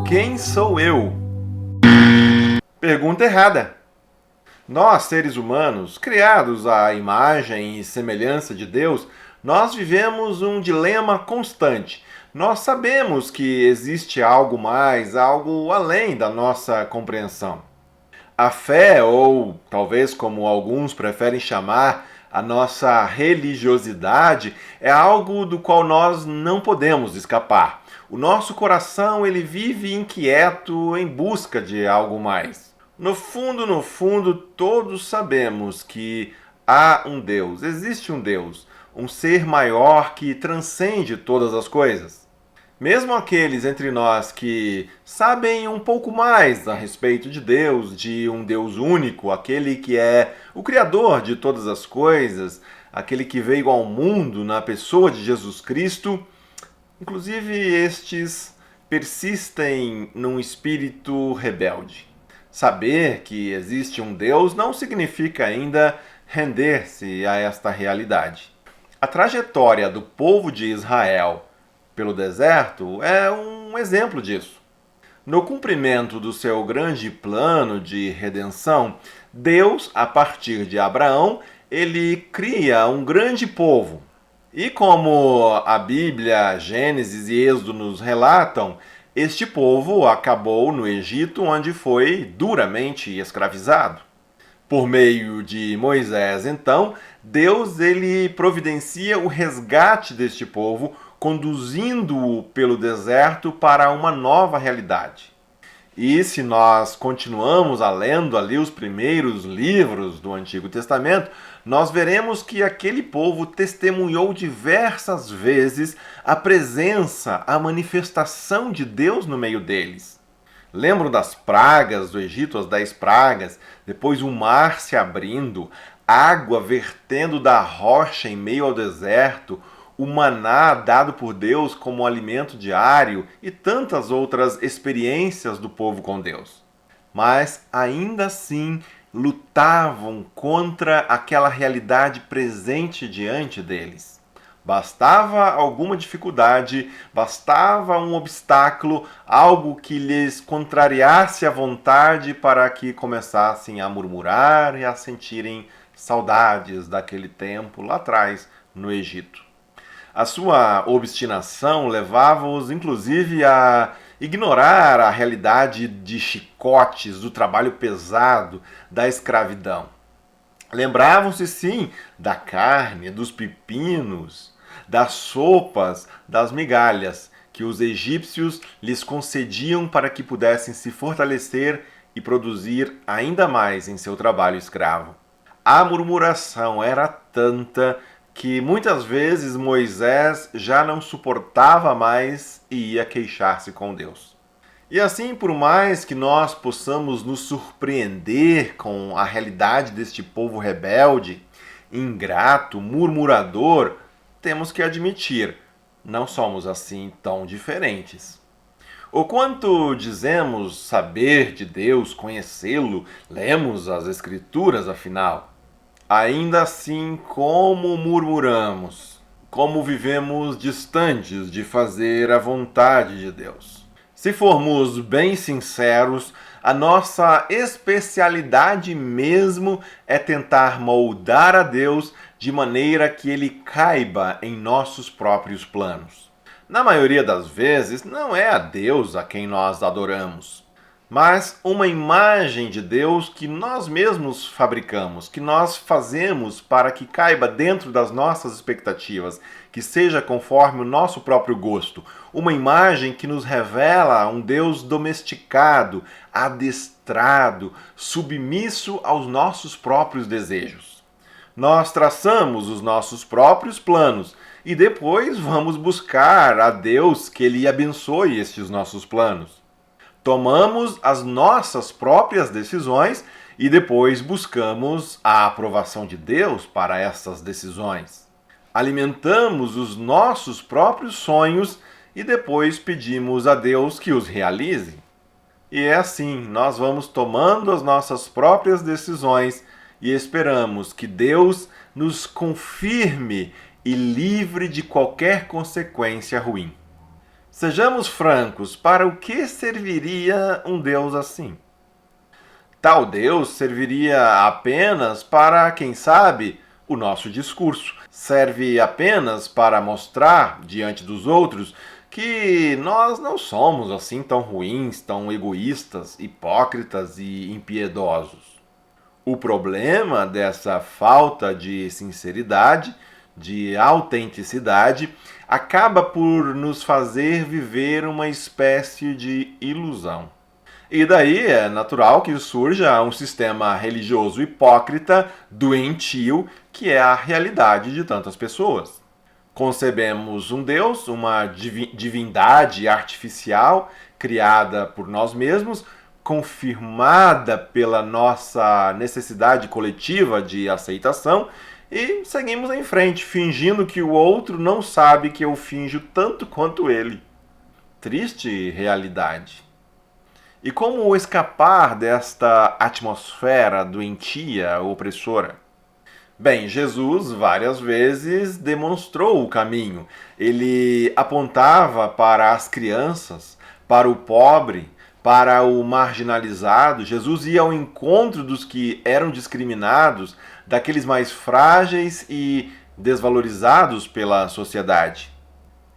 Quem sou eu? Pergunta errada. Nós, seres humanos, criados à imagem e semelhança de Deus, nós vivemos um dilema constante. Nós sabemos que existe algo mais, algo além da nossa compreensão. A fé, ou talvez como alguns preferem chamar, a nossa religiosidade, é algo do qual nós não podemos escapar. O nosso coração, ele vive inquieto em busca de algo mais. No fundo, todos sabemos que há um Deus, existe um ser maior que transcende todas as coisas. Mesmo aqueles entre nós que sabem um pouco mais a respeito de Deus, de um Deus único, aquele que é o Criador de todas as coisas, aquele que veio ao mundo na pessoa de Jesus Cristo, inclusive estes persistem num espírito rebelde. Saber que existe um Deus não significa ainda render-se a esta realidade. A trajetória do povo de Israel pelo deserto é um exemplo disso. No cumprimento do seu grande plano de redenção, Deus, a partir de Abraão, ele cria um grande povo. E como a Bíblia, Gênesis e Êxodo nos relatam, este povo acabou no Egito, onde foi duramente escravizado. Por meio de Moisés, então, Deus ele providencia o resgate deste povo, conduzindo-o pelo deserto para uma nova realidade. E se nós continuamos lendo ali os primeiros livros do Antigo Testamento, nós veremos que aquele povo testemunhou diversas vezes a presença, a manifestação de Deus no meio deles. Lembram das pragas do Egito, as 10 pragas, depois o mar se abrindo, água vertendo da rocha em meio ao deserto, o maná dado por Deus como alimento diário e tantas outras experiências do povo com Deus. Mas ainda assim lutavam contra aquela realidade presente diante deles. Bastava alguma dificuldade, bastava um obstáculo, algo que lhes contrariasse a vontade para que começassem a murmurar e a sentirem saudades daquele tempo lá atrás no Egito. A sua obstinação levava-os, inclusive, a ignorar a realidade de chicotes, do trabalho pesado, da escravidão. Lembravam-se, sim, da carne, dos pepinos, das sopas, das migalhas que os egípcios lhes concediam para que pudessem se fortalecer e produzir ainda mais em seu trabalho escravo. A murmuração era tanta que muitas vezes Moisés já não suportava mais e ia queixar-se com Deus. E assim, por mais que nós possamos nos surpreender com a realidade deste povo rebelde, ingrato, murmurador, temos que admitir, não somos assim tão diferentes. O quanto dizemos saber de Deus, conhecê-lo, lemos as Escrituras, afinal. Ainda assim, como murmuramos, como vivemos distantes de fazer a vontade de Deus. Se formos bem sinceros, a nossa especialidade mesmo é tentar moldar a Deus de maneira que ele caiba em nossos próprios planos. Na maioria das vezes, não é a Deus a quem nós adoramos, mas uma imagem de Deus que nós mesmos fabricamos, que nós fazemos para que caiba dentro das nossas expectativas, que seja conforme o nosso próprio gosto. Uma imagem que nos revela um Deus domesticado, adestrado, submisso aos nossos próprios desejos. Nós traçamos os nossos próprios planos e depois vamos buscar a Deus que Ele abençoe estes nossos planos. Tomamos as nossas próprias decisões e depois buscamos a aprovação de Deus para essas decisões. Alimentamos os nossos próprios sonhos e depois pedimos a Deus que os realize. E é assim, nós vamos tomando as nossas próprias decisões e esperamos que Deus nos confirme e livre de qualquer consequência ruim. Sejamos francos, para o que serviria um Deus assim? Tal Deus serviria apenas para, quem sabe, o nosso discurso. Serve apenas para mostrar, diante dos outros, que nós não somos assim tão ruins, tão egoístas, hipócritas e impiedosos. O problema dessa falta de sinceridade, de autenticidade, acaba por nos fazer viver uma espécie de ilusão. E daí é natural que surja um sistema religioso hipócrita, doentio, que é a realidade de tantas pessoas. Concebemos um Deus, uma divindade artificial, criada por nós mesmos, confirmada pela nossa necessidade coletiva de aceitação, e seguimos em frente, fingindo que o outro não sabe que eu finjo tanto quanto ele. Triste realidade. E como escapar desta atmosfera doentia, opressora? Bem, Jesus várias vezes demonstrou o caminho. Ele apontava para as crianças, para o pobre, para o marginalizado. Jesus ia ao encontro dos que eram discriminados, daqueles mais frágeis e desvalorizados pela sociedade.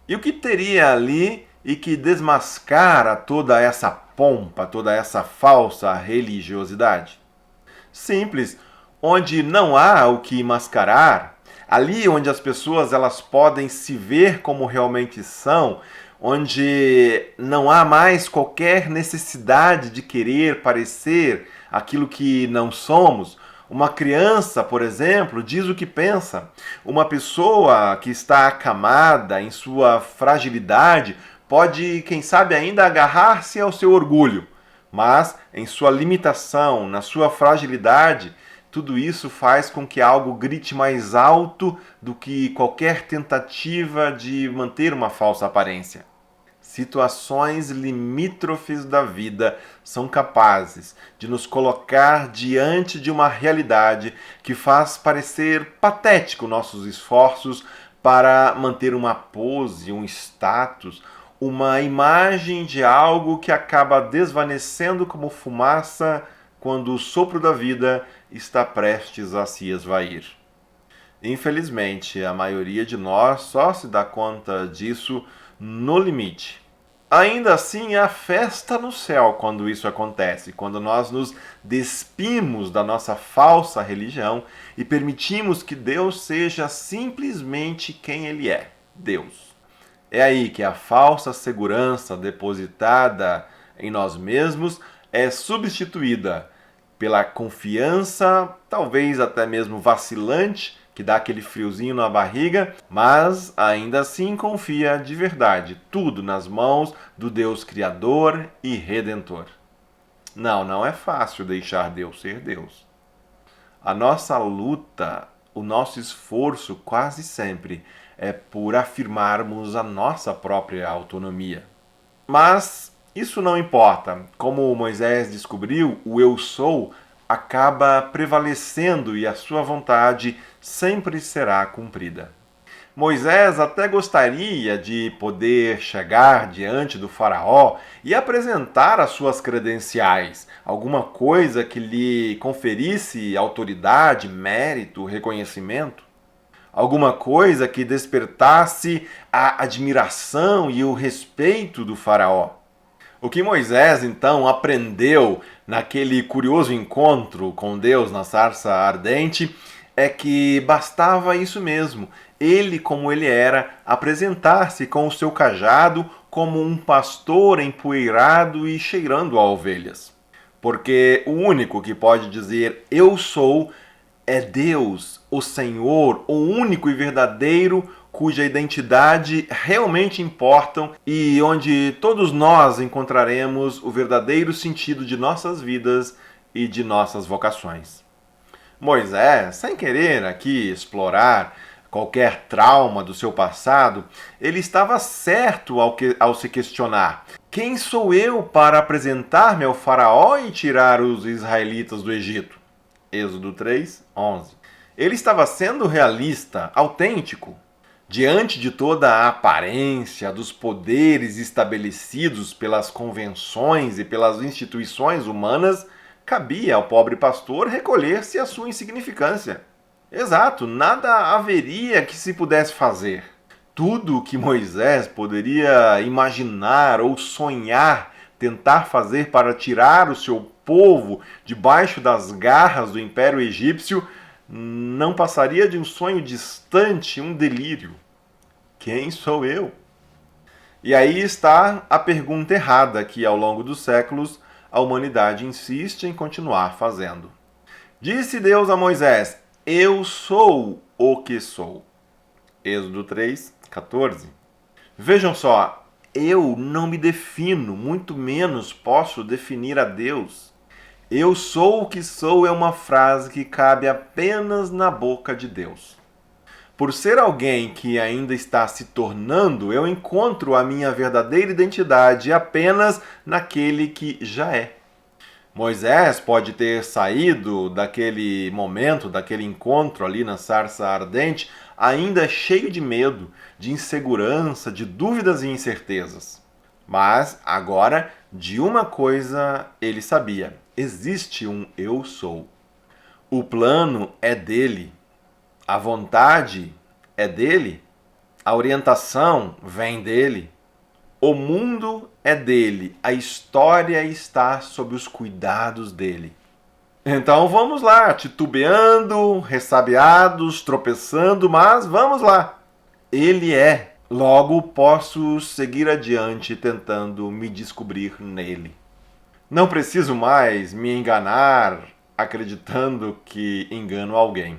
E o que teria ali e que desmascara toda essa pompa, toda essa falsa religiosidade? Simples, onde não há o que mascarar, ali onde as pessoas elas podem se ver como realmente são, onde não há mais qualquer necessidade de querer parecer aquilo que não somos. Uma criança, por exemplo, diz o que pensa. Uma pessoa que está acamada em sua fragilidade pode, quem sabe, ainda agarrar-se ao seu orgulho, mas em sua limitação, na sua fragilidade, tudo isso faz com que algo grite mais alto do que qualquer tentativa de manter uma falsa aparência. Situações limítrofes da vida são capazes de nos colocar diante de uma realidade que faz parecer patético nossos esforços para manter uma pose, um status, uma imagem de algo que acaba desvanecendo como fumaça quando o sopro da vida está prestes a se esvair. Infelizmente, a maioria de nós só se dá conta disso no limite. Ainda assim, há festa no céu quando isso acontece, quando nós nos despimos da nossa falsa religião e permitimos que Deus seja simplesmente quem Ele é, Deus. É aí que a falsa segurança depositada em nós mesmos é substituída pela confiança, talvez até mesmo vacilante, que dá aquele friozinho na barriga, mas ainda assim confia de verdade, tudo nas mãos do Deus Criador e Redentor. Não é fácil deixar Deus ser Deus. A nossa luta, o nosso esforço quase sempre é por afirmarmos a nossa própria autonomia. Mas isso não importa. Como Moisés descobriu, o eu sou acaba prevalecendo e a sua vontade sempre será cumprida. Moisés até gostaria de poder chegar diante do faraó e apresentar as suas credenciais, alguma coisa que lhe conferisse autoridade, mérito, reconhecimento, alguma coisa que despertasse a admiração e o respeito do faraó. O que Moisés, então, aprendeu naquele curioso encontro com Deus na sarça ardente é que bastava isso mesmo, ele, como ele era, apresentar-se com o seu cajado como um pastor empoeirado e cheirando a ovelhas. Porque o único que pode dizer eu sou é Deus, o Senhor, o único e verdadeiro cuja identidade realmente importam e onde todos nós encontraremos o verdadeiro sentido de nossas vidas e de nossas vocações. Moisés, sem querer aqui explorar qualquer trauma do seu passado, ele estava certo ao se questionar: quem sou eu para apresentar-me ao faraó e tirar os israelitas do Egito? Êxodo 3, 11. Ele estava sendo realista, autêntico. Diante de toda a aparência dos poderes estabelecidos pelas convenções e pelas instituições humanas, cabia ao pobre pastor recolher-se à sua insignificância. Exato, nada haveria que se pudesse fazer. Tudo o que Moisés poderia imaginar ou sonhar, tentar fazer para tirar o seu povo debaixo das garras do Império Egípcio, não passaria de um sonho distante, um delírio. Quem sou eu? E aí está a pergunta errada que, ao longo dos séculos, a humanidade insiste em continuar fazendo. Disse Deus a Moisés: Eu sou o que sou. Êxodo 3:14. Vejam só, eu não me defino, muito menos posso definir a Deus. Eu sou o que sou é uma frase que cabe apenas na boca de Deus. Por ser alguém que ainda está se tornando, eu encontro a minha verdadeira identidade apenas naquele que já é. Moisés pode ter saído daquele momento, daquele encontro ali na sarça ardente, ainda cheio de medo, de insegurança, de dúvidas e incertezas. Mas agora, de uma coisa ele sabia: existe um eu sou. O plano é dele, a vontade é dele, a orientação vem dele. O mundo é dele, a história está sob os cuidados dele. Então vamos lá, titubeando, ressabiados, tropeçando, mas vamos lá. Ele é, logo posso seguir adiante tentando me descobrir nele. Não preciso mais me enganar acreditando que engano alguém.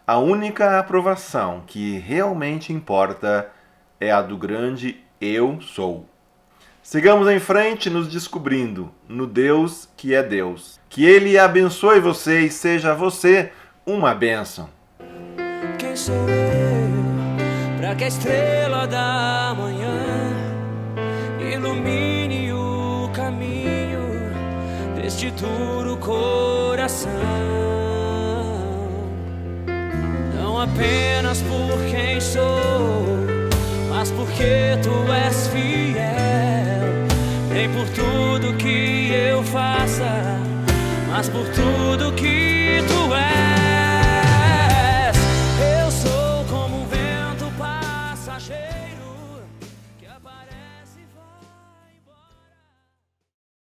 A única aprovação que realmente importa é a do grande Eu sou. Sigamos em frente nos descobrindo no Deus que é Deus. Que Ele abençoe você e seja você uma bênção. Quem sou eu para que a estrela da manhã ilumine o caminho deste duro coração? Não apenas por quem sou, mas porque tu és fiel. Nem por tudo que eu faça, mas por tudo que tu és.